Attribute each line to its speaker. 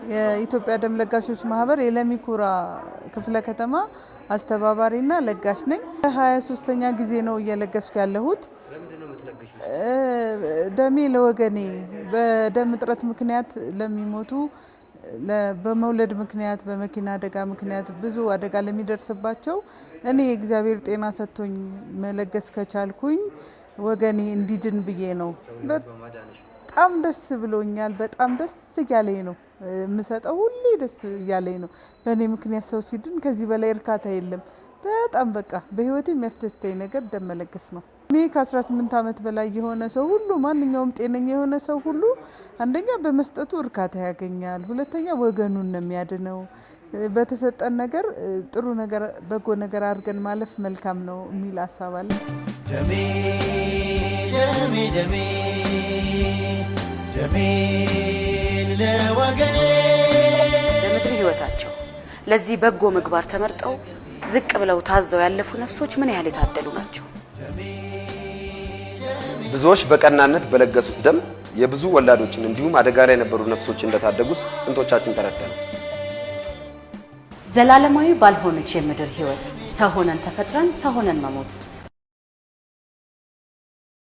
Speaker 1: የኢትዮጵያ ደም ለጋሾች ማህበር የለሚኩራ ክፍለ ከተማ አስተባባሪና ለጋሽ ነኝ። 23ኛ ጊዜ ነው እየለገስኩ ያለሁት። ደሜ ለወገኔ በደም እጥረት ምክንያት ለሚሞቱ በመውለድ ምክንያት በመኪና አደጋ ምክንያት ብዙ አደጋ ለሚደርስባቸው እኔ እግዚአብሔር ጤና ሰጥቶኝ መለገስ ከቻልኩኝ ወገኔ እንዲድን ብዬ ነው። በጣም ደስ ብሎኛል። በጣም ደስ እያለኝ ነው የምሰጠው። ሁሌ ደስ እያለኝ ነው። በእኔ ምክንያት ሰው ሲድን ከዚህ በላይ እርካታ የለም። በጣም በቃ በህይወቴ የሚያስደስተኝ ነገር ደም መለገስ ነው። እኔ ከ18 ዓመት በላይ የሆነ ሰው ሁሉ ማንኛውም ጤነኛ የሆነ ሰው ሁሉ አንደኛ በመስጠቱ እርካታ ያገኛል፣ ሁለተኛ ወገኑን ነው የሚያድነው። በተሰጠን ነገር ጥሩ ነገር በጎ ነገር አድርገን ማለፍ መልካም ነው የሚል ሀሳብ አለ። ደሜ ደሜ ደሜ ደሜ
Speaker 2: ለወገኔ ለምድር ህይወታቸው ለዚህ በጎ ምግባር ተመርጠው ዝቅ ብለው ታዘው ያለፉ ነፍሶች ምን ያህል የታደሉ ናቸው።
Speaker 3: ብዙዎች በቀናነት በለገሱት ደም የብዙ ወላዶችን እንዲሁም አደጋ ላይ የነበሩ ነፍሶች እንደታደጉስ ስንቶቻችን ተረዳን?
Speaker 2: ዘላለማዊ ባልሆነች የምድር ህይወት ሰው ሆነን ተፈጥረን ሰው ሆነን መሞት